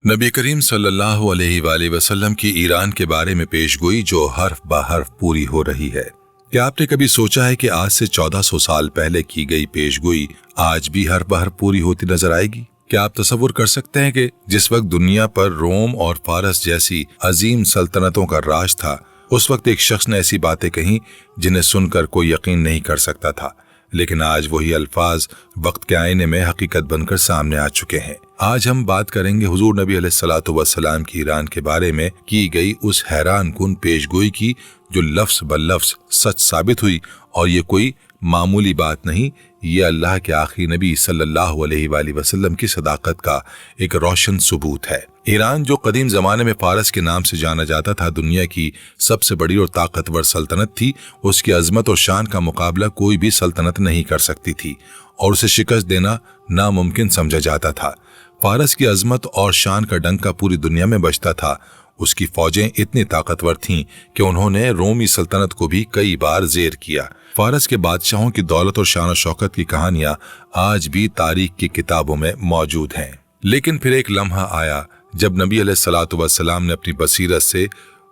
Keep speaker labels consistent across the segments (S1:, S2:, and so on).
S1: नबी करीम सल्लल्लाहु अलैहि वसल्लम की ईरान के बारे में पेशगोई जो हर्फ ब हर्फ पूरी हो रही है। क्या आपने कभी सोचा है कि आज से 1400 साल पहले की गई पेशगोई आज भी हर्फ ब हर्फ पूरी होती नजर आएगी? क्या आप तसव्वुर कर सकते हैं कि जिस वक्त दुनिया पर रोम और फारस जैसी अजीम सल्तनतों का राज था, उस वक्त एक शख्स ने ऐसी बातें कही जिन्हें सुनकर कोई यकीन नहीं कर सकता था, लेकिन आज वही अल्फाज वक्त के आईने में हकीकत बनकर सामने आ चुके हैं। आज हम बात करेंगे हुजूर नबी अलैहिस्सलातु वस्सलाम की ईरान के बारे में की गई उस हैरान कुन पेशगोई की जो लफ्ज ब लफ्ज सच साबित हुई, और ये कोई मामूली बात नहीं, ये अल्लाह के आखिरी नबी सल्लल्लाहु अलैहि वसल्लम की सदाकत का एक रोशन सबूत है। ईरान जो कदीम ज़माने में फारस के नाम से जाना जाता था, दुनिया की सबसे बड़ी और ताकतवर सल्तनत थी। उसकी अजमत और शान का मुकाबला कोई भी सल्तनत नहीं कर सकती थी और उसे शिकस्त देना नामुमकिन समझा जाता था। फारस की अजमत और शान का डंका पूरी दुनिया में बजता था। उसकी फौजें इतनी ताकतवर थीं कि उन्होंने रोमी सल्तनत को भी कई बार ज़ेर किया। फारस के बादशाहों की दौलत और शान और शौकत की कहानियां आज भी तारीख की किताबों में मौजूद हैं। लेकिन फिर एक लम्हा आया जब नबी अलैहिस्सलातु वस्सलाम ने अपनी बसीरत से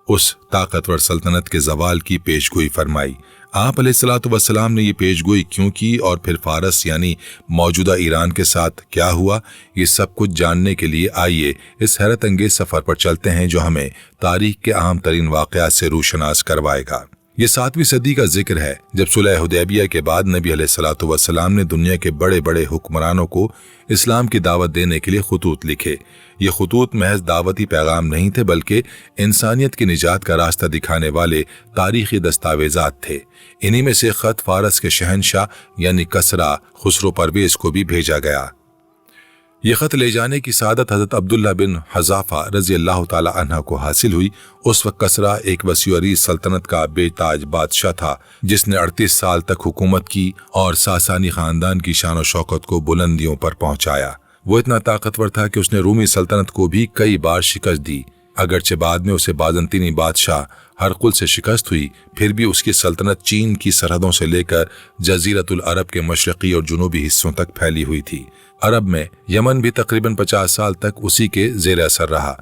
S1: उस ताकतवर सल्तनत के ज़वाल की पेशगोई फरमाई। आप अलैहिस्सलातु वस्सलाम ने ये पेशगोई क्यों की और फिर फारस यानी मौजूदा ईरान के साथ क्या हुआ, ये सब कुछ जानने के लिए आइए इस हैरत अंगेज सफ़र पर चलते हैं जो हमें तारीख के अहम तरीन वाक़यात से रूशनास करवाएगा। ये 7वीं सदी का जिक्र है जब सुलह हुदैबिया के बाद नबी अलैहिस्सलातु वस्सलाम ने दुनिया के बड़े बड़े हुक्मरानों को इस्लाम की दावत देने के लिए खुतूत लिखे। ये खुतूत महज दावती पैगाम नहीं थे, बल्कि इंसानियत की निजात का रास्ता दिखाने वाले तारीखी दस्तावेजात थे। इन्हीं में से खत फारस के शहनशाह यानी कसरा खुसरो परवेज को भी भेजा गया। ये खत ले जाने की सादत हजरत अब्दुल्ला बिन हज़ाफा रज़ी अल्लाह ताला अन्हा को हासिल हुई। उस वक्त कसरा एक वसीअरीज़ सल्तनत का बेताज बादशाह था जिसने 38 साल तक हुकूमत की और सासानी खानदान की शान और शौकत को बुलंदियों पर पहुंचाया। वो इतना ताकतवर था कि उसने रूमी सल्तनत को भी कई बार शिकस्त दी। अगरचे बाद में उसे बाज़ंतीनी बादशाह हरकुल से शिकस्त हुई, फिर भी उसकी सल्तनत चीन की सरहदों से लेकर जज़ीरतुल अरब के मशरक़ी और जुनूबी हिस्सों तक फैली हुई थी। अरब में यमन भी तकरीबन 50 साल तक उसी के ज़ेर असर रहा।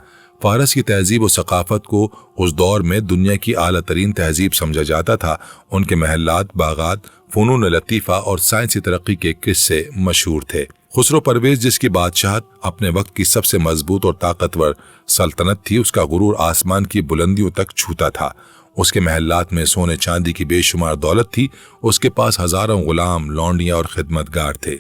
S1: फारस की तहजीब और सकाफत को उस दौर में दुनिया की आला तरीन तहजीब समझा जाता था। उनके महल्लात, बागात, फ़नून लतीफ़ा और साइंसी तरक्की के किस्से मशहूर थे। खुसरो परवेज जिसकी बादशाहत अपने वक्त की सबसे मजबूत और ताकतवर सल्तनत थी, उसका गुरूर आसमान की बुलंदियों तक छूता था। उसके महल्लात में सोने चांदी की बेशुमार दौलत थी। उसके पास हजारों गुलाम, लौंडियां और खिदमतगार थे।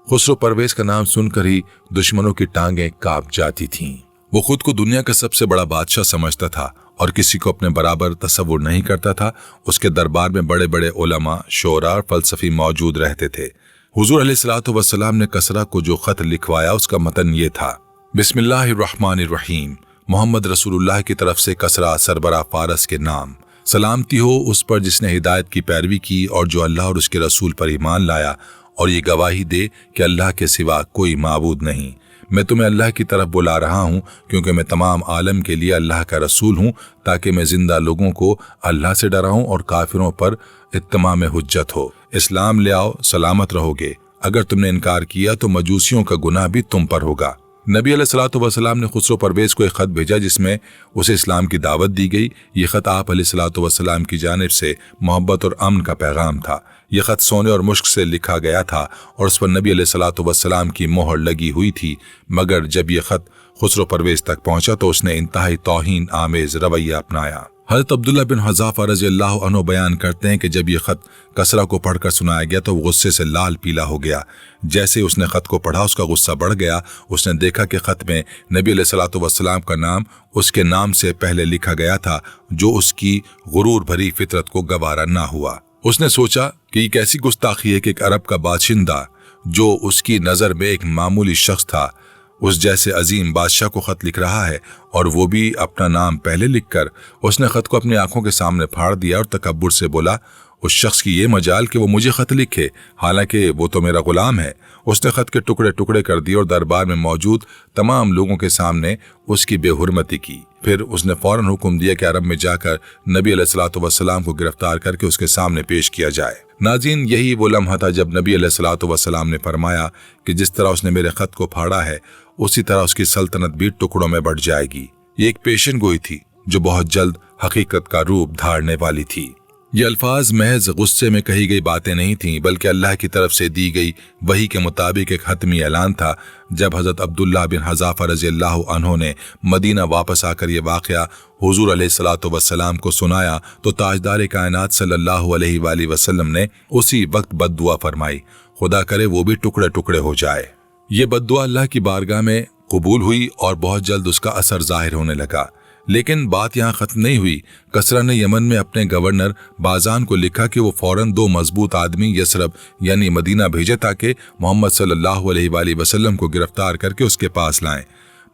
S1: खुसरो परवेज का नाम सुनकर ही दुश्मनों की टांगें कांप जाती थीं। वो खुद को दुनिया का सबसे बड़ा बादशाह समझता था और किसी को अपने बराबर तसव्वुर नहीं करता था। उसके दरबार में बड़े बड़े उलमा, शोरा और फलसफी मौजूद रहते थे। हुजूर अलैहिस्सलातु वस्सलाम ने कसरा को जो खत लिखवाया उसका मतन ये था: बिस्मिल्लाहिर्रहमानिर्रहीम, मोहम्मद रसूलुल्लाह की तरफ से कसरा सरबरा फारस के नाम। सलामती हो उस पर जिसने हिदायत की पैरवी की और जो अल्लाह और उसके रसूल पर ईमान लाया और ये गवाही दे कि अल्लाह के सिवा कोई माबूद नहीं। मैं तुम्हें अल्लाह की तरफ बुला रहा हूँ क्योंकि मैं तमाम आलम के लिए अल्लाह का रसूल हूँ, ताकि मैं जिंदा लोगों को अल्लाह से डराऊं और काफिरों पर इत्माम हुज्जत हो। इस्लाम ले आओ, सलामत रहोगे। अगर तुमने इनकार किया तो मजूसियों का गुनाह भी तुम पर होगा। नबी अलैहिस्सलातु वस्सलाम ने खुसरो परवेज को एक खत भेजा जिसमें उसे इस्लाम की दावत दी गई। ये खत आप अलैहिस्सलातु वस्सलाम की जानिब से मोहब्बत और अमन का पैगाम था। यह खत सोने और मुश्क से लिखा गया था और उस पर नबी अलैहिस्सलातु वस्सलाम की मोहर लगी हुई थी। मगर जब यह खत खुसरो परवेज तक पहुंचा तो उसने इंतहाई तौहीन आमेज रवैया अपनाया। हज़रत अब्दुल्ला बिन हज़ाफा रज़ी अल्लाह अन्हु बयान करते हैं कि जब यह खत कसरा को पढ़कर सुनाया गया तो वो गुस्से से लाल पीला हो गया। जैसे उसने खत को पढ़ा उसका गुस्सा बढ़ गया। उसने देखा कि खत में नबी अलैहिस्सलातु वस्सलाम का नाम उसके नाम से पहले लिखा गया था, जो उसकी गुरूर भरी फितरत को गवारा ना हुआ। उसने सोचा कि ये कैसी गुस्ताखी है कि एक अरब का बाशिंदा जो उसकी नज़र में एक मामूली शख्स था, उस जैसे अजीम बादशाह को खत लिख रहा है, और वो भी अपना नाम पहले लिखकर। उसने खत को अपनी आंखों के सामने फाड़ दिया और तकब्बुर से बोला, उस शख्स की ये मजाल कि वो मुझे खत लिखे, हालांकि वो तो मेरा गुलाम है। उसने खत के टुकड़े टुकड़े कर दिए और दरबार में मौजूद तमाम लोगों के सामने उसकी बेहुरमती की। फिर उसने फौरन हुक्म दिया कि अरब में जाकर नबी अलैहिस्सलातु वस्सलाम को गिरफ्तार करके उसके सामने पेश किया जाए। नाज़रीन, यही वो लम्हा था जब नबी अलैहिस्सलातु वस्सलाम ने फरमाया कि जिस तरह उसने मेरे खत को फाड़ा है उसी तरह उसकी सल्तनत भी टुकड़ों में बढ़ जाएगी। ये एक पेशन गोई थी जो बहुत जल्द हकीकत का रूप धारने वाली थी। ये अल्फाज महज गुस्से में कही गई बातें नहीं थीं, बल्कि अल्लाह की तरफ से दी गई वही के मुताबिक एक हतमी ऐलान था। जब हज़रत अब्दुल्लाह बिन हज़ाफ़ा रज़ियल्लाहु अन्हु ने मदीना वापस आकर ये वाक़या हुज़ूर अलैहिस्सलातु वस्सलाम को सुनाया तो ताजदार कायनात सल्लल्लाहु अलैहि वसल्लम ने उसी वक्त बद्दुआ फरमाई, खुदा करे वो भी टुकड़े टुकड़े हो जाए। ये बद्दुआ अल्लाह की बारगाह में कबूल हुई और बहुत जल्द उसका असर जाहिर होने लगा। लेकिन बात यहाँ खत्म नहीं हुई। कसरा ने यमन में अपने गवर्नर बाजान को लिखा कि वो फौरन 2 मजबूत आदमी यसरब यानी मदीना भेजे ताकि मोहम्मद सल्लल्लाहु अलैहि वसल्लम को गिरफ्तार करके उसके पास लाएं।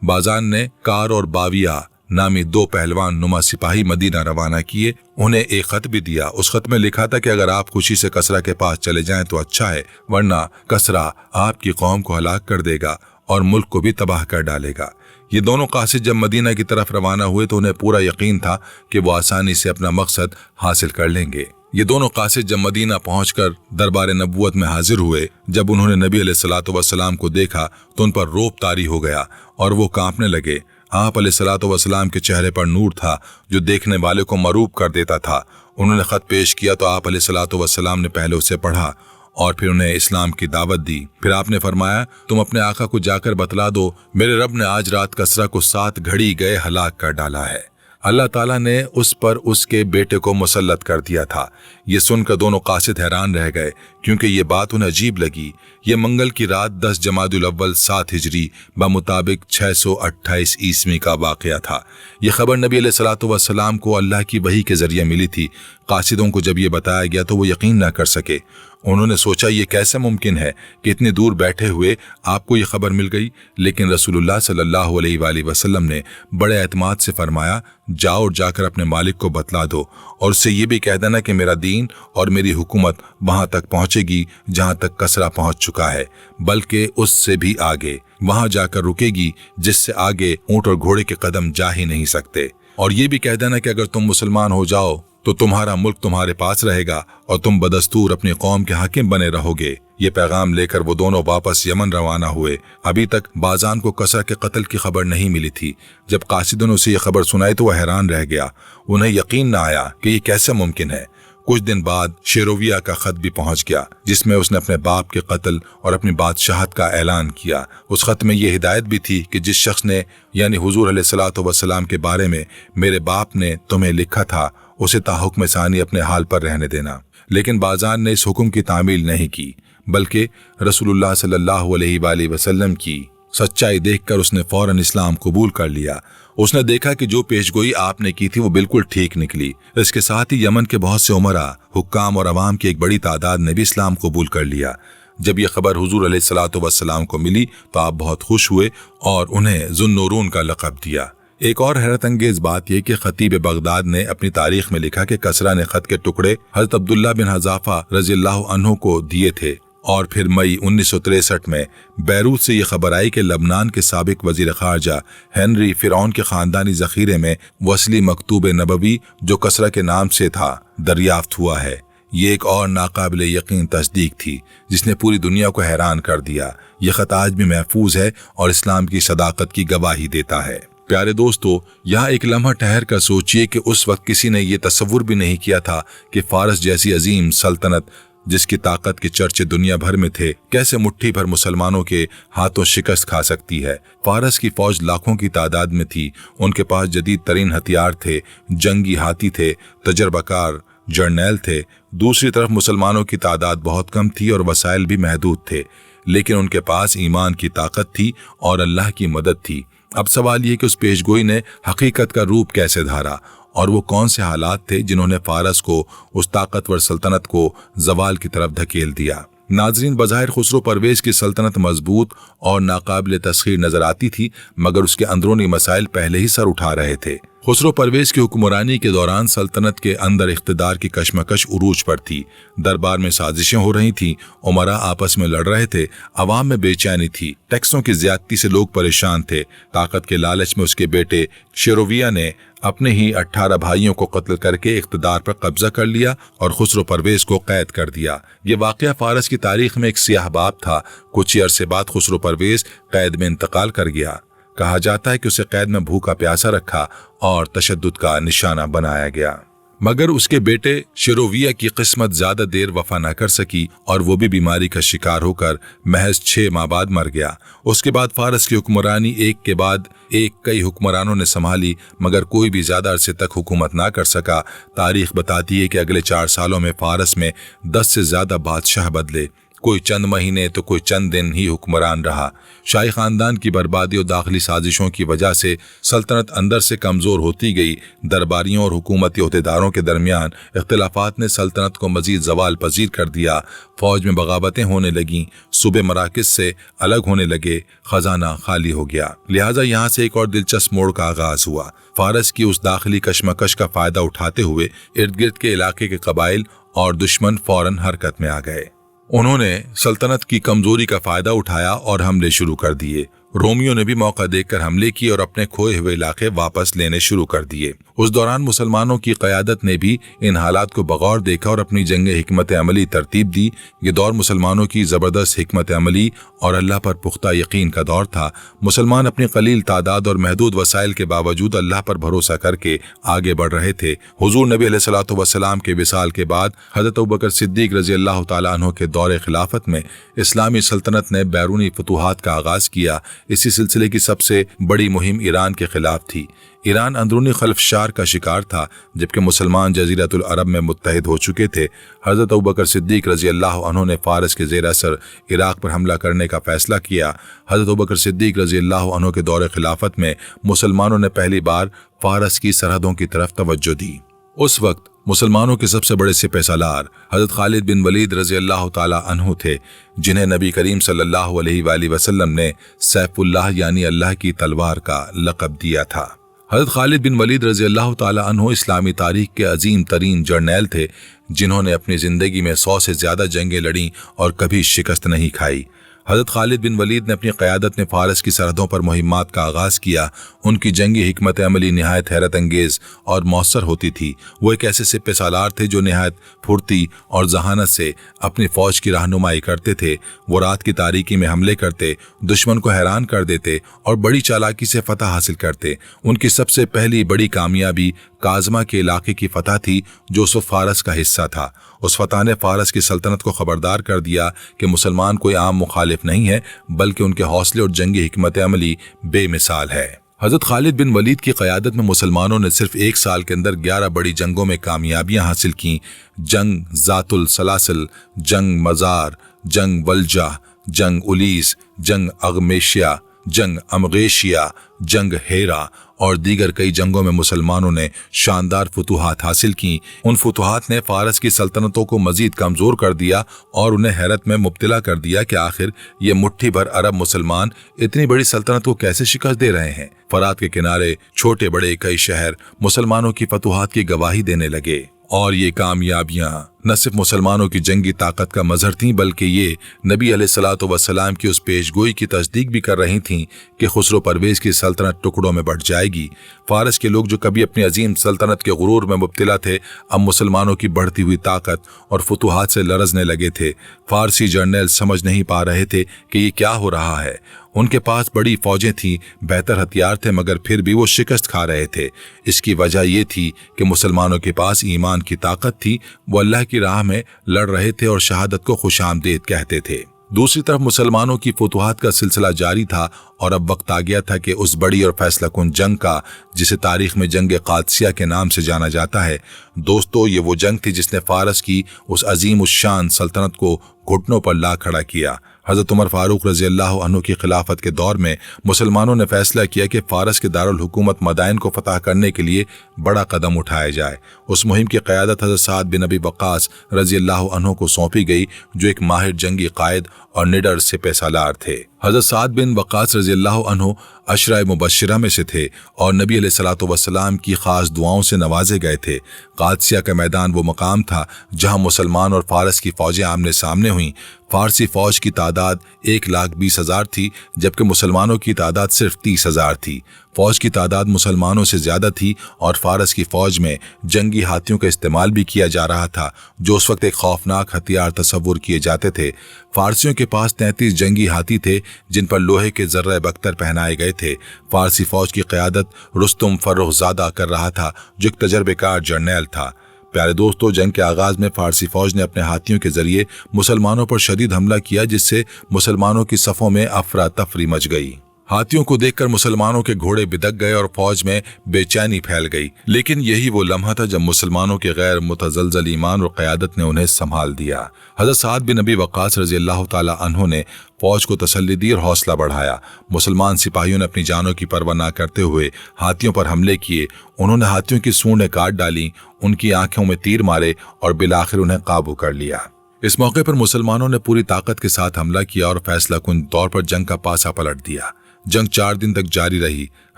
S1: बाजान ने कार और बाविया नामी 2 पहलवान नुमा सिपाही मदीना रवाना किए। उन्हें एक खत भी दिया। उस खत में लिखा था कि अगर आप खुशी से कसरा के पास चले जाएं तो अच्छा है, वरना कसरा आपकी कौम को हलाक कर देगा और मुल्क को भी तबाह कर डालेगा। ये दोनों कासिद जब मदीना की तरफ रवाना हुए तो उन्हें पूरा यकीन था कि वो आसानी से अपना मकसद हासिल कर लेंगे। ये दोनों कासिद जब मदीना पहुंचकर दरबार नबूवत में हाजिर हुए, जब उन्होंने नबी अलैहिस्सलातु वस्सलाम को देखा तो उन पर रोब तारी हो गया और वो कांपने लगे। आप अलैहिस्सलातु वस्सलाम के चेहरे पर नूर था जो देखने वाले को मरूब कर देता था। उन्होंने खत पेश किया तो आप अलैहिस्सलातु वस्सलाम ने पहले उसे पढ़ा और फिर उन्हें इस्लाम की दावत दी। फिर आपने फरमाया, तुम अपने आका को जाकर बतला दो, मेरे रब ने आज रात कसरा को 7 घड़ी गए हलाक कर डाला है। अल्लाह ताला ने उस पर उसके बेटे को मुसल्लत कर दिया था। ये सुनकर दोनों कासिद हैरान रह गए क्योंकि ये बात उन्हें अजीब लगी। ये मंगल की रात 10 जमादुल अव्वल 7 हिजरी बमुताबिक 628 ईस्वी का वाक़या था। ये खबर नबी अलैहिस्सलातु वस्सलाम को अल्लाह की वही के जरिए मिली थी। कासिदों को जब ये बताया गया तो वो यकीन ना कर सके। उन्होंने सोचा ये कैसे मुमकिन है कि इतनी दूर बैठे हुए आपको ये खबर मिल गई। लेकिन रसूलुल्लाह सल्लल्लाहु अलैहि वसल्लम ने बड़े एतमाद से फरमाया, जाओ और जाकर अपने मालिक को बतला दो और उससे ये भी कह देना कि मेरा दीन और मेरी हुकूमत वहां तक पहुंचेगी जहां तक कसरा पहुंच चुका है, बल्कि उससे भी आगे, वहां जाकर रुकेगी जिससे आगे ऊंट और घोड़े के कदम जा ही नहीं सकते। और ये भी कह देना कि अगर तुम मुसलमान हो जाओ तो तुम्हारा मुल्क तुम्हारे पास रहेगा और तुम बदस्तूर अपनी कौम के हाकिम बने रहोगे। ये पैगाम लेकर वो दोनों वापस यमन रवाना हुए। अभी तक बाजान को कसरा के कत्ल की खबर नहीं मिली थी। जब कासिदों ने उसे ये खबर सुनाई तो वह हैरान रह गया। उन्हें यकीन न आया कि ये कैसे मुमकिन है। कुछ दिन बाद शेरोविया का खत भी पहुंच गया जिसमें उसने अपने बाप के कत्ल और अपनी बादशाहत का ऐलान किया। उस खत में ये हिदायत भी थी कि जिस शख्स ने यानी हुजूर अलैहिस्सलातु वस्सलाम के बारे में मेरे बाप ने तुम्हें लिखा था उसे ताहुक्म सानी अपने हाल पर रहने देना। लेकिन बाजान ने इस हुक्म की तामील नहीं की, बल्कि रसूलुल्लाह सल्लल्लाहु अलैहि वसल्लम की सच्चाई देखकर उसने फौरन इस्लाम कबूल कर लिया। उसने देखा कि जो पेशगोई आपने की थी वो बिल्कुल ठीक निकली। इसके साथ ही यमन के बहुत से उमरा, हुक्काम और अवाम की एक बड़ी तादाद ने भी इस्लाम कबूल कर लिया। जब यह खबर हुजूर अलैहिस्सलातु वस्सलाम को मिली तो आप बहुत खुश हुए और उन्हें ज़ुन्नूरून का लक़ब दिया। एक और हैरत अंगेज बात यह कि खतीब बगदाद ने अपनी तारीख में लिखा कि कसरा ने खत के टुकड़े हज़रत अब्दुल्लाह बिन हज़ाफ़ा रज़ियल्लाहु अन्हु को दिए थे। और फिर मई 1963 में बैरूत से ये खबर आई कि लबनान के साबिक वजीर खारजा हेनरी फिरौन के खानदानी जखीरे में वसली मकतूब नबवी जो कसरा के नाम से था दरियाफ्त हुआ है। ये एक और नाकाबिले यकीन तस्दीक थी जिसने पूरी दुनिया को हैरान कर दिया। यह खत आज भी महफूज है और इस्लाम की सदाकत की गवाही देता है। प्यारे दोस्तों, यहाँ एक लम्हा ठहर कर सोचिए कि उस वक्त किसी ने यह तस्वुर भी नहीं किया था कि फारस जैसी अजीम सल्तनत जिसकी ताकत के चर्चे दुनिया भर में थे कैसे मुट्ठी भर मुसलमानों के हाथों शिकस्त खा सकती है। फारस की फौज लाखों की तादाद में थी। उनके पास जदीद तरीन हथियार थे, जंगी हाथी थे, तजर्बाकार जर्नैल थे। दूसरी तरफ मुसलमानों की तादाद बहुत कम थी और वसाइल भी महदूद थे, लेकिन उनके पास ईमान की ताकत थी और अल्लाह की मदद थी। अब सवाल ये कि उस पेशगोई ने हकीकत का रूप कैसे धारा और वो कौन से हालात थे जिन्होंने फारस को, उस ताकतवर सल्तनत को जवाल की तरफ धकेल दिया। नाजरीन, बज़ाहिर खुसरो परवेज की सल्तनत मजबूत और नाकाबिल तस्खीर नजर आती थी, मगर उसके अंदरूनी मसाइल पहले ही सर उठा रहे थे। खुसरो परवेज की हुक्मरानी के दौरान सल्तनत के अंदर इख्तिदार की कशमकश उरूज पर थी। दरबार में साजिशें हो रही थीं, उमरा आपस में लड़ रहे थे, अवाम में बेचैनी थी, टैक्सों की ज्यादती से लोग परेशान थे। ताकत के लालच में उसके बेटे शेरोविया ने अपने ही 18 भाइयों को कत्ल करके इख्तिदार पर कब्जा कर लिया और खुसरो परवेज को कैद कर दिया। ये वाकया फारस की तारीख में एक सियाह बाब था। कुछ ही अरसे बाद खुसरो परवेज कैद में इंतकाल कर गया। कहा जाता है कि उसे कैद में भूखा प्यासा रखा और तशद्दुद का निशाना बनाया गया। मगर उसके बेटे शिरोविया की किस्मत ज्यादा देर वफा न कर सकी और वो भी बीमारी का शिकार होकर महज 6 माह बाद मर गया। उसके बाद फारस की हुक्मरानी एक के बाद एक कई हुक्मरानों ने संभाली, मगर कोई भी ज्यादा अरसे तक हुकूमत ना कर सका। तारीख बताती है कि अगले 4 सालों में फारस में 10 से ज्यादा बादशाह बदले। कोई चंद महीने तो कोई चंद दिन ही हुक्मरान रहा। शाही खानदान की बर्बादी और दाखिली साजिशों की वजह से सल्तनत अंदर से कमजोर होती गई। दरबारियों और हुकूमती अहदेदारों के दरमियान इख्तिलाफात ने सल्तनत को मजीद जवाल पजीर कर दिया। फौज में बगावतें होने लगीं, सूबे मराकिज से अलग होने लगे, खजाना खाली हो गया। लिहाजा यहाँ से एक और दिलचस्प मोड़ का आगाज हुआ। फारस की उस दाखिली कशमकश का फायदा उठाते हुए इर्द गिर्द के इलाके के कबाइल और दुश्मन फौरन हरकत में आ गए। उन्होंने सल्तनत की कमजोरी का फायदा उठाया और हमले शुरू कर दिए। रोमियो ने भी मौका देखकर हमले किए और अपने खोए हुए इलाके वापस लेने शुरू कर दिए। उस दौरान मुसलमानों की क़यादत ने भी इन हालात को बगौर देखा और अपनी जंग हिकमत अमली तरतीब दी। ये दौर मुसलमानों की ज़बरदस्त हिकमत अमली और अल्लाह पर पुख्ता यकीन का दौर था। मुसलमान अपनी कलील तादाद और महदूद वसाइल के बावजूद अल्लाह पर भरोसा करके आगे बढ़ रहे थे। हुजूर नबी अलैहिस्सलातु वस्सलाम के विसाल के बाद हज़रत अबू बकर सिद्दीक रज़ी अल्लाह तआला अन्हु के दौरे खिलाफत में इस्लामी सल्तनत ने बैरूनी फतूहात का आगाज़ किया। इसी सिलसिले की सबसे बड़ी मुहिम ईरान के खिलाफ थी। ईरान अंदरूनी खल्फशार का शिकार था, जबकि मुसलमान जजीरतुल अरब में मुत्तहिद हो चुके थे। हज़रत अबू बकर सिद्दीक रज़ी अल्लाह अन्हु ने फारस के ज़ेर असर इराक पर हमला करने का फैसला किया। हज़रत अबू बकर सिद्दीक रज़ी अल्लाह अन्हु के दौरे खिलाफत में मुसलमानों ने पहली बार फारस की सरहदों की तरफ तवज्जो दी। उस वक्त मुसलमानों के सबसे बड़े सिपहसालार हज़रत खालिद बिन वलीद रज़ी अल्लाह ताला अन्हु थे, जिन्हें नबी करीम सल्लल्लाहु अलैहि वसल्लम ने सैफुल्लाह यानी अल्लाह की तलवार का लक़ब दिया था। हज़रत खालिद बिन वलीद रज़ी अल्लाह ताला अन्हु इस्लामी तारीख के अजीम तरीन जर्नैल थे, जिन्होंने अपनी ज़िंदगी में 100 से ज़्यादा जंगें लड़ीं और कभी शिकस्त नहीं खाई। हज़रत खालिद बिन वलीद ने अपनी क़यादत में फ़ारस की सरहदों पर मुहिम्मात का आगाज़ किया। उनकी जंगी हिकमत अमली निहायत हैरत अंगेज़ और मौसर होती थी। वो एक ऐसे सिपह सालार थे जो निहायत फुर्ती और जहानत से अपनी फ़ौज की रहनुमाई करते थे। वो रात की तारीकी में हमले करते, दुश्मन को हैरान कर देते और बड़ी चालाकी से फतह हासिल करते। उनकी सबसे पहली बड़ी कामयाबी काज़मा के इलाके की फतह थी, जो उस वक्त फ़ारस का हिस्सा था। उस फतह ने फ़ारस की सल्तनत को खबरदार कर दिया कि मुसलमान कोई आम मुखालिफ नहीं है, बल्कि उनके हौसले और जंगी हिकमत अमली बेमिसाल है। हज़रत खालिद बिन वलीद की क़यादत में मुसलमानों ने सिर्फ 1 साल के अंदर 11 बड़ी जंगों में कामयाबियां हासिल की। जंग ज़ातुल सलासिल, जंग मज़ार, जंग वल्जा, जंग उलीस, जंग अगमेशिया, जंग अमगेशिया, जंग हेरा और दीगर कई जंगों में मुसलमानों ने शानदार फतूहात हासिल की। उन फतूहात ने फ़ारस की सल्तनतों को मजीद कमज़ोर कर दिया और उन्हें हैरत में मुब्तला कर दिया कि आखिर ये मुट्ठी भर अरब मुसलमान इतनी बड़ी सल्तनत को कैसे शिकस्त दे रहे हैं। फरात के किनारे छोटे बड़े कई शहर मुसलमानों की फतूहात की गवाही देने लगे और ये कामयाबियां न सिर्फ मुसलमानों की जंगी ताकत का मजहर थीं, बल्कि ये नबी अलैहिस्सलातु वस्सलाम की उस पेशगोई की तस्दीक भी कर रही थीं कि खुसरो परवेज की सल्तनत टुकड़ों में बढ़ जाएगी। फारस के लोग जो कभी अपनी अजीम सल्तनत के गुरूर में मुब्तला थे, अब मुसलमानों की बढ़ती हुई ताकत और फतूहात से लरजने लगे थे। फारसी जर्नैल समझ नहीं पा रहे थे कि ये क्या हो रहा है। उनके पास बड़ी फौजें थीं, बेहतर हथियार थे, मगर फिर भी वो शिकस्त खा रहे थे। इसकी वजह ये थी कि मुसलमानों के पास ईमान की ताकत थी, वो अल्लाह की राह में लड़ रहे थे और शहादत को खुशामदीद कहते थे। दूसरी तरफ मुसलमानों की फतूहात का सिलसिला जारी था और अब वक्त आ गया था कि उस बड़ी और फैसला कुन जंग का, जिसे तारीख में जंग कादसिया के नाम से जाना जाता है। दोस्तों, ये वो जंग थी जिसने फारस की उस अजीम उस शान सल्तनत को घुटनों पर ला खड़ा किया। हज़रत उमर फारूक रज़ी अल्लाह अन्हु की खिलाफत के दौर में मुसलमानों ने फैसला किया कि फ़ारस के दारुल हुकूमत मदाइन को फतह करने के लिए बड़ा कदम उठाया जाए। उस मुहिम की क़यादत हज़रत साद बिन अबी वक़ास रज़ी अल्लाह अन्हु को सौंपी गई, जो एक माहिर जंगी कायद और निडर सिपह सालार थे। حضرت سعد بن وقاص رضی اللہ عنہ عشرہ مبشرہ میں سے تھے اور نبی علیہ الصلوۃ والسلام کی خاص دعاؤں سے نوازے گئے تھے۔ قادسیہ کا میدان وہ مقام تھا جہاں مسلمان اور فارس کی فوجیں آمنے سامنے ہوئیں۔ فارسی فوج کی تعداد 1,20,000 تھی جبکہ مسلمانوں کی تعداد صرف 30,000 تھی۔ فوج کی تعداد مسلمانوں سے زیادہ تھی اور فارس کی فوج میں جنگی ہاتھیوں کا استعمال بھی کیا جا رہا تھا جو اس وقت ایک خوفناک ہتھیار تصور کیے جاتے تھے۔ فارسیوں کے پاس 33 جنگی ہاتھی تھے جن پر لوہے کے ذرہ بختر پہنائے گئے تھے۔ فارسی فوج کی قیادت رستم فرخ زادہ کر رہا تھا جو ایک تجربہ کار جرنیل تھا۔ پیارے دوستو، جنگ کے آغاز میں فارسی فوج نے اپنے ہاتھیوں کے ذریعے مسلمانوں پر شدید حملہ کیا جس سے مسلمانوں کی صفوں میں افراتفری مچ گئی۔ ہاتھیوں کو دیکھ کر مسلمانوں کے گھوڑے بدک گئے اور فوج میں بے چینی پھیل گئی، لیکن یہی وہ لمحہ تھا جب مسلمانوں کے غیر متزلزل ایمان اور قیادت نے انہیں سنبھال دیا۔ حضرت سعد بن ابی وقاص رضی اللہ تعالی عنہ نے فوج کو تسلی دی اور حوصلہ بڑھایا۔ مسلمان سپاہیوں نے اپنی جانوں کی پرواہ نہ کرتے ہوئے ہاتھیوں پر حملے کیے۔ انہوں نے ہاتھیوں کی سونڈیں کاٹ ڈالیں، ان کی آنکھوں میں تیر مارے اور بالآخر انہیں قابو کر لیا۔ اس موقع پر مسلمانوں نے پوری طاقت کے ساتھ حملہ کیا اور فیصلہ کن طور پر جنگ کا پاسا پلٹ دیا۔ جنگ 4 دن تک جاری رہی،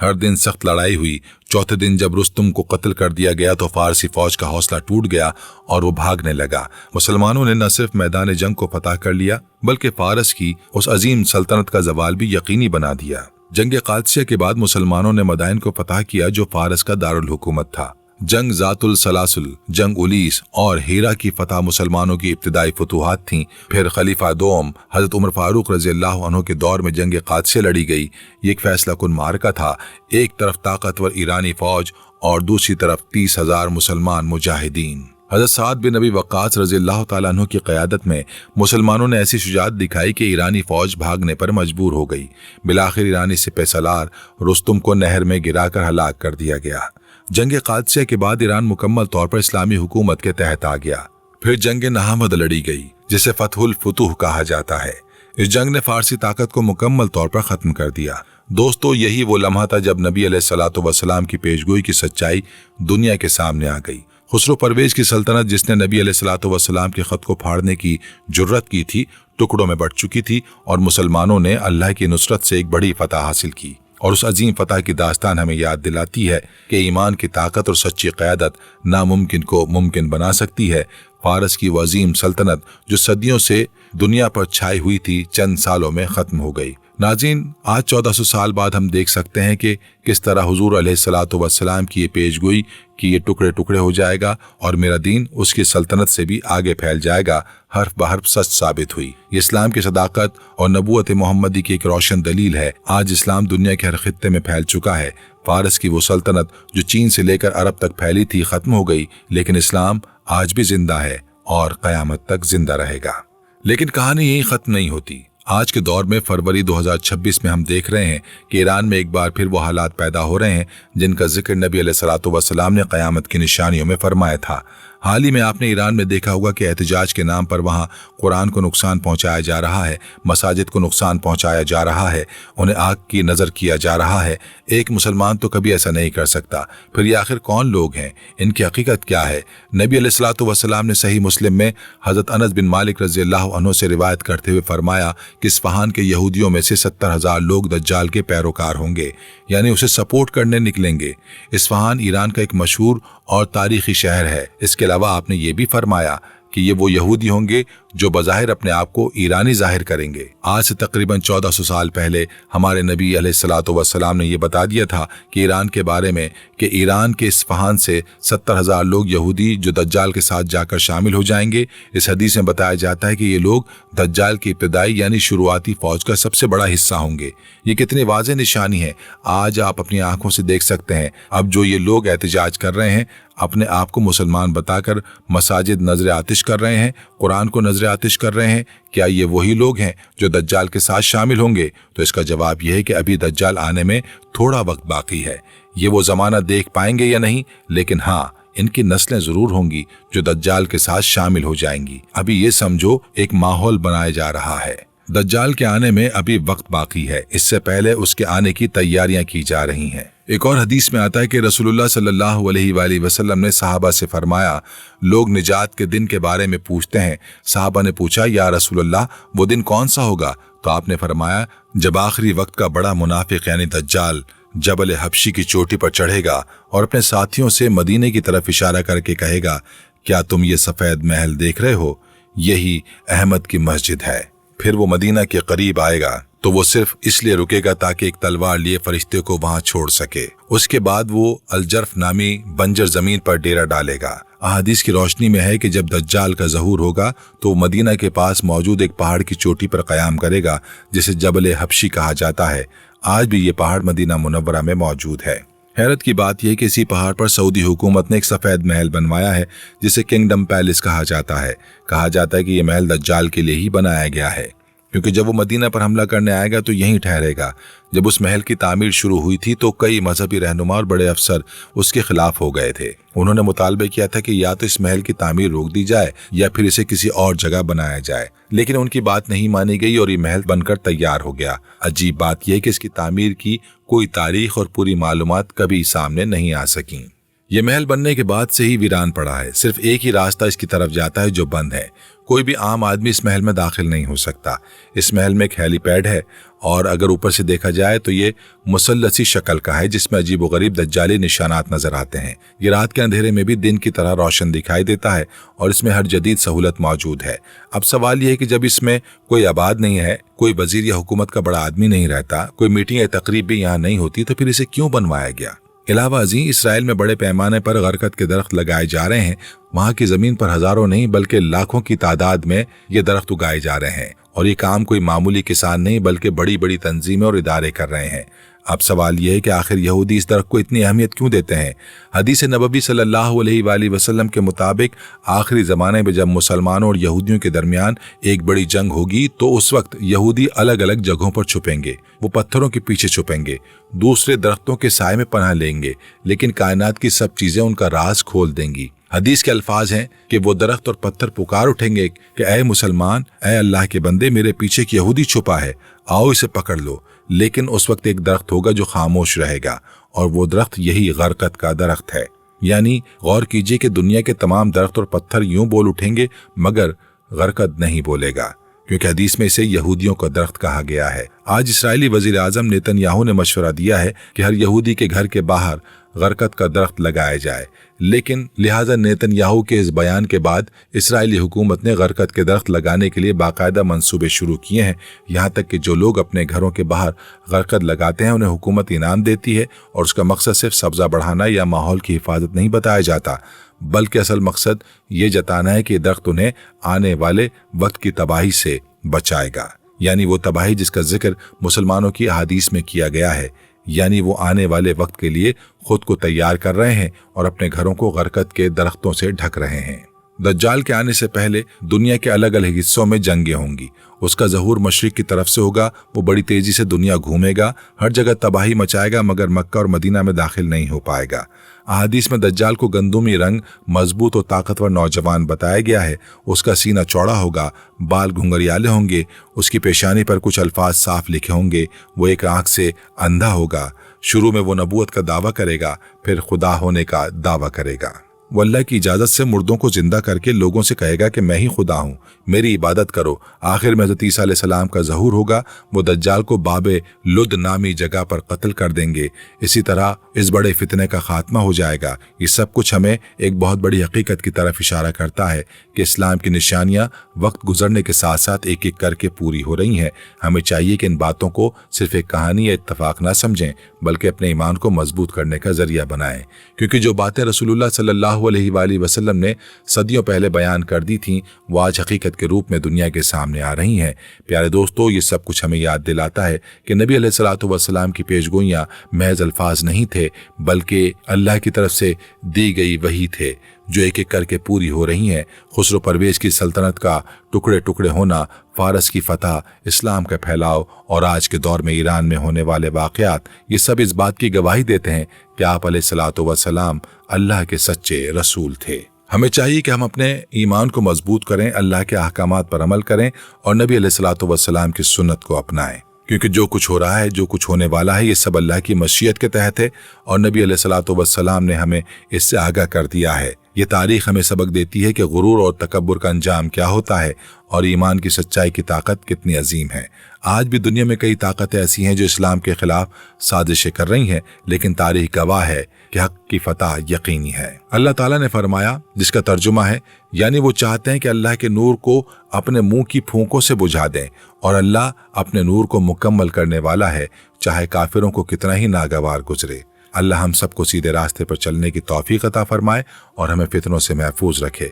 S1: ہر دن سخت لڑائی ہوئی۔ چوتھے دن جب رستم کو قتل کر دیا گیا تو فارسی فوج کا حوصلہ ٹوٹ گیا اور وہ بھاگنے لگا۔ مسلمانوں نے نہ صرف میدان جنگ کو فتح کر لیا بلکہ فارس کی اس عظیم سلطنت کا زوال بھی یقینی بنا دیا۔ جنگ قادسیہ کے بعد مسلمانوں نے مدائن کو فتح کیا جو فارس کا دارالحکومت تھا۔ جنگ ذات السلاسل، جنگ الیس اور ہیرا کی فتح مسلمانوں کی ابتدائی فتوحات تھیں۔ پھر خلیفہ دوم حضرت عمر فاروق رضی اللہ عنہ کے دور میں جنگ قادسیہ لڑی گئی۔ یہ ایک فیصلہ کن معرکہ تھا، ایک طرف طاقتور ایرانی فوج اور دوسری طرف 30,000 مسلمان مجاہدین۔ حضرت سعد بن ابی وقاص رضی اللہ تعالیٰ عنہ کی قیادت میں مسلمانوں نے ایسی شجاعت دکھائی کہ ایرانی فوج بھاگنے پر مجبور ہو گئی۔ بالآخر ایرانی سپہ سالار رستم کو نہر میں گرا کر ہلاک کر دیا گیا۔ جنگ قادسیہ کے بعد ایران مکمل طور پر اسلامی حکومت کے تحت آ گیا۔ پھر جنگ نہامد لڑی گئی جسے فتح الفتوح کہا جاتا ہے۔ اس جنگ نے فارسی طاقت کو مکمل طور پر ختم کر دیا۔ دوستو، یہی وہ لمحہ تھا جب نبی علیہ الصلوۃ والسلام کی پیشگوئی کی سچائی دنیا کے سامنے آ گئی۔ خسرو پرویز کی سلطنت جس نے نبی علیہ الصلوۃ والسلام کے خط کو پھاڑنے کی جرت کی تھی ٹکڑوں میں بٹ چکی تھی اور مسلمانوں نے اللہ کی نصرت سے ایک بڑی فتح حاصل کی۔ اور اس عظیم فتح کی داستان ہمیں یاد دلاتی ہے کہ ایمان کی طاقت اور سچی قیادت ناممکن کو ممکن بنا سکتی ہے۔ فارس کی وہ عظیم سلطنت جو صدیوں سے دنیا پر چھائی ہوئی تھی چند سالوں میں ختم ہو گئی۔ ناظرین، آج 1400 سال بعد ہم دیکھ سکتے ہیں کہ کس طرح حضور علیہ الصلوۃ والسلام کی یہ پیشگوئی کہ یہ ٹکڑے ٹکڑے ہو جائے گا اور میرا دین اس کی سلطنت سے بھی آگے پھیل جائے گا، حرف بحرف سچ ثابت ہوئی۔ یہ اسلام کی صداقت اور نبوت محمدی کی ایک روشن دلیل ہے۔ آج اسلام دنیا کے ہر خطے میں پھیل چکا ہے۔ فارس کی وہ سلطنت جو چین سے لے کر عرب تک پھیلی تھی ختم ہو گئی، لیکن اسلام آج بھی زندہ ہے اور قیامت تک زندہ رہے گا۔ لیکن کہانی یہی ختم نہیں ہوتی۔ آج کے دور میں فروری 2026 میں ہم دیکھ رہے ہیں کہ ایران میں ایک بار پھر وہ حالات پیدا ہو رہے ہیں جن کا ذکر نبی علیہ الصلوۃ والسلام نے قیامت کی نشانیوں میں فرمایا تھا۔ حال ہی میں آپ نے ایران میں دیکھا ہوگا کہ احتجاج کے نام پر وہاں قرآن کو نقصان پہنچایا جا رہا ہے، مساجد کو نقصان پہنچایا جا رہا ہے، انہیں آگ کی نظر کیا جا رہا ہے۔ ایک مسلمان تو کبھی ایسا نہیں کر سکتا۔ پھر یہ آخر کون لوگ ہیں؟ ان کی حقیقت کیا ہے؟ نبی علیہ الصلوۃ والسلام نے صحیح مسلم میں حضرت انس بن مالک رضی اللہ عنہ سے روایت کرتے ہوئے فرمایا کہ اصفہان کے یہودیوں میں سے 70,000 لوگ دجال کے پیروکار ہوں گے، یعنی اسے سپورٹ کرنے نکلیں گے۔ اصفہان ایران کا ایک مشہور اور تاریخی شہر ہے۔ اس کے علاوہ آپ نے یہ بھی فرمایا کہ یہ وہ یہودی ہوں گے جو بظاہر اپنے آپ کو ایرانی ظاہر کریں گے۔ آج سے تقریباً 1400 سال پہلے ہمارے نبی علیہ الصلوۃ والسلام نے یہ بتا دیا تھا کہ ایران کے بارے میں کہ ایران کے اصفہان سے 70,000 لوگ یہودی جو دجال کے ساتھ جا کر شامل ہو جائیں گے۔ اس حدیث میں بتایا جاتا ہے کہ یہ لوگ دجال کی ابتدائی یعنی شروعاتی فوج کا سب سے بڑا حصہ ہوں گے۔ یہ کتنی واضح نشانی ہے، آج آپ اپنی آنکھوں سے دیکھ سکتے ہیں۔ اب جو یہ لوگ احتجاج کر رہے ہیں، اپنے آپ کو مسلمان بتا کر مساجد نظر آتش کر رہے ہیں، قرآن کو نظر آتش کر رہے ہیں، کیا یہ وہی لوگ ہیں جو دجال کے ساتھ شامل ہوں گے؟ تو اس کا جواب یہ ہے کہ ابھی دجال آنے میں تھوڑا وقت باقی ہے۔ یہ وہ زمانہ دیکھ پائیں گے یا نہیں، لیکن ہاں ان کی نسلیں ضرور ہوں گی جو دجال کے ساتھ شامل ہو جائیں گی۔ ابھی یہ سمجھو ایک ماحول بنایا جا رہا ہے۔ دجال کے آنے میں ابھی وقت باقی ہے، اس سے پہلے اس کے آنے کی تیاریاں کی جا رہی ہیں۔ ایک اور حدیث میں آتا ہے کہ رسول اللہ صلی اللہ علیہ وآلہ وسلم نے صحابہ سے فرمایا، لوگ نجات کے دن کے بارے میں پوچھتے ہیں۔ صحابہ نے پوچھا، یا رسول اللہ وہ دن کون سا ہوگا؟ तो आपने फरमाया, जब आखिरी वक्त का बड़ा मुनाफिक यानी दज्जाल जबल हबशी की चोटी पर चढ़ेगा और अपने साथियों से मदीने की तरफ इशारा करके कहेगा, क्या तुम ये सफेद महल देख रहे हो? यही अहमद की मस्जिद है। फिर वो मदीना के करीब आएगा तो वो सिर्फ इसलिए रुकेगा ताकि एक तलवार लिए फरिश्ते को वहां छोड़ सके। उसके बाद वो अलजर्फ नामी बंजर जमीन पर डेरा डालेगा। अहादीस की रोशनी में है कि जब दज्जाल का ज़हूर होगा तो मदीना के पास मौजूद एक पहाड़ की चोटी पर कयाम करेगा जिसे जबल हबशी कहा जाता है। आज भी ये पहाड़ मदीना मुनव्वरा में मौजूद है। हैरत की बात यह कि इसी पहाड़ पर सऊदी हुकूमत ने एक सफ़ेद महल बनवाया है जिसे किंगडम पैलेस कहा जाता है। कहा जाता है कि यह महल दज्जाल के लिए ही बनाया गया है, क्योंकि जब वो मदीना पर हमला करने आएगा तो यहीं ठहरेगा। जब उस महल की तामीर शुरू हुई थी तो कई मजहबी रहनुमा और बड़े अफसर उसके खिलाफ हो गए थे। उन्होंने मुतालबे किया था कि या तो इस महल की तामीर रोक दी जाए या फिर इसे किसी और जगह बनाया जाए, लेकिन उनकी बात नहीं मानी गई और ये महल बनकर तैयार हो गया। अजीब बात यह है कि इसकी तामीर की कोई तारीख और पूरी मालूमात कभी सामने नहीं आ सकी। ये महल बनने के बाद से ही वीरान पड़ा है। सिर्फ एक ही रास्ता इसकी तरफ जाता है जो बंद है। कोई भी आम आदमी इस महल में दाखिल नहीं हो सकता। इस महल में एक हेलीपैड है और अगर ऊपर से देखा जाए तो ये मुसल्लसी शक्ल का है जिसमें अजीबोगरीब दज्जाली निशानात नजर आते हैं। ये रात के अंधेरे में भी दिन की तरह रोशन दिखाई देता है और इसमें हर जदीद सहूलत मौजूद है। अब सवाल यह है कि जब इसमें कोई आबाद नहीं है, कोई वजीर या हुकूमत का बड़ा आदमी नहीं रहता, कोई मीटिंग या तकरीब भी यहाँ नहीं होती, तो फिर इसे क्यों बनवाया गया? इलावा अजी इसराइल में बड़े पैमाने पर गरकत के दरख्त लगाए जा रहे हैं। वहां की जमीन पर हजारों नहीं बल्कि लाखों की तादाद में ये दरख्त उगाए जा रहे हैं और ये काम कोई मामूली किसान नहीं बल्कि बड़ी बड़ी तंजीमें और इदारे कर रहे हैं। अब सवाल यह है कि आखिर यहूदी इस दरख्त को इतनी अहमियत क्यों देते हैं? हदीस नबवी सल्लल्लाहु अलैहि वसल्लम के मुताबिक आखिरी ज़माने में जब मुसलमानों और यहूदियों के दरमियान एक बड़ी जंग होगी तो उस वक्त यहूदी अलग अलग जगहों पर छुपेंगे। वो पत्थरों के पीछे छुपेंगे, दूसरे दरख्तों के साए में पनाह लेंगे, लेकिन कायनात की सब चीज़ें उनका राज खोल देंगी। हदीस के अल्फाज हैं कि वो दरख्त और पत्थर पुकार उठेंगे कि ऐ मुसलमान, ऐ अल्लाह के बंदे, मेरे पीछे एक यहूदी छुपा है, आओ इसे पकड़ लो। लेकिन उस वक्त एक दरख्त होगा जो खामोश रहेगा और वो दरख्त यही गरकत का दरख्त है। यानी गौर कीजिए कि दुनिया के तमाम दरख्त और पत्थर यूं बोल उठेंगे मगर गरकत नहीं बोलेगा, क्योंकि हदीस में इसे यहूदियों का दरख्त कहा गया है। आज इस्राएली वजीर आजम नेतन्याहू ने मशवरा दिया है कि हर यहूदी के घर के बाहर गरकत का दरख्त लगाया जाए, लेकिन लिहाजा नेतन्याहू के इस बयान के बाद इसराइली हुकूमत ने गरकत के दरख्त लगाने के लिए बाकायदा मंसूबे शुरू किए हैं। यहाँ तक कि जो लोग अपने घरों के बाहर गरकत लगाते हैं उन्हें हुकूमत इनाम देती है और उसका मकसद सिर्फ सब्जा बढ़ाना या माहौल की हिफाजत नहीं बताया जाता, बल्कि असल मकसद ये जताना है कि दरख्त उन्हें आने वाले वक्त की तबाही से बचाएगा। यानी वो तबाही जिसका जिक्र मुसलमानों की अहादीस में किया गया है। यानी वो आने वाले वक्त के लिए खुद को तैयार कर रहे हैं और अपने घरों को गरकत के दरख्तों से ढक रहे हैं। दज्जाल के आने से पहले दुनिया के अलग अलग हिस्सों में जंगें होंगी। उसका ज़हूर मशरिक की तरफ से होगा। वो बड़ी तेजी से दुनिया घूमेगा, हर जगह तबाही मचाएगा, मगर मक्का और मदीना में दाखिल नहीं हो पाएगा। अहादीस में दज्जाल को गंदुमी रंग, मजबूत और ताकतवर नौजवान बताया गया है। उसका सीना चौड़ा होगा, बाल घुंघरियाले होंगे, उसकी पेशानी पर कुछ अल्फाज साफ लिखे होंगे। वो एक आंख से अंधा होगा। शुरू में वो नबूवत का दावा करेगा, फिर खुदा होने का दावा करेगा। वो अल्लाह की इजाज़त से मुर्दों को जिंदा करके लोगों से कहेगा कि मैं ही खुदा हूँ, मेरी इबादत करो। आखिर में हज़रत ईसा अलैहिस्सलाम का ज़हूर होगा। वो दज्जाल को बाबे लुद नामी जगह पर कत्ल कर देंगे। इसी तरह इस बड़े फितने का खात्मा हो जाएगा। ये सब कुछ हमें एक बहुत बड़ी हकीकत की तरफ इशारा करता है कि इस्लाम की निशानियाँ वक्त गुजरने के साथ साथ एक एक करके पूरी हो रही हैं। हमें चाहिए कि इन बातों को सिर्फ एक कहानी या इत्तफाक ना समझें, बल्कि अपने ईमान को मजबूत करने का जरिया बनाएं, क्योंकि जो बातें रसूलुल्लाह सल्लल्लाहु अलैहि वसल्लम ने सदियों पहले बयान कर दी थीं वो आज हकीकत के रूप में दुनिया के सामने आ रही हैं। प्यारे दोस्तों, ये सब कुछ हमें याद दिलाता है कि नबी अलैहिस्सलातु वस्सलाम की पेशगोइयाँ महज अल्फाज नहीं थे, बल्कि अल्लाह की तरफ से दी गई वही थे जो एक एक करके पूरी हो रही हैं। खुसरो परवेज की सल्तनत का टुकड़े टुकड़े होना, फारस की फतह, इस्लाम का फैलाव और आज के दौर में ईरान में होने वाले वाक़यात, ये सब इस बात की गवाही देते हैं कि आप अलैहिस्सलातु वस्सलाम अल्लाह के सच्चे रसूल थे। हमें चाहिए कि हम अपने ईमान को मजबूत करें, अल्लाह के अहकामात पर अमल करें और नबी अलैहिस्सलातु वस्सलाम की सुन्नत को अपनाएं, क्योंकि जो कुछ हो रहा है, जो कुछ होने वाला है, ये सब अल्लाह की मशीयत के तहत है और नबी अलैहिस्सलातु वस्सलाम ने हमें इससे आगाह कर दिया है। یہ تاریخ ہمیں سبق دیتی ہے کہ غرور اور تکبر کا انجام کیا ہوتا ہے اور ایمان کی سچائی کی طاقت کتنی عظیم ہے۔ آج بھی دنیا میں کئی طاقتیں ایسی ہیں جو اسلام کے خلاف سازشیں کر رہی ہیں، لیکن تاریخ گواہ ہے کہ حق کی فتح یقینی ہے۔ اللہ تعالیٰ نے فرمایا، جس کا ترجمہ ہے یعنی وہ چاہتے ہیں کہ اللہ کے نور کو اپنے منہ کی پھونکوں سے بجھا دیں، اور اللہ اپنے نور کو مکمل کرنے والا ہے، چاہے کافروں کو کتنا ہی ناگوار گزرے۔ اللہ ہم سب کو سیدھے راستے پر چلنے کی توفیق عطا فرمائے اور ہمیں فتنوں سے محفوظ رکھے۔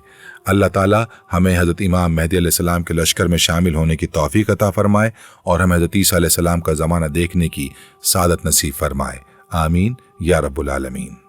S1: اللہ تعالیٰ ہمیں حضرت امام مہدی علیہ السلام کے لشکر میں شامل ہونے کی توفیق عطا فرمائے اور ہمیں حضرت عیسیٰ علیہ السلام کا زمانہ دیکھنے کی سعادت نصیب فرمائے۔ آمین یا رب العالمین۔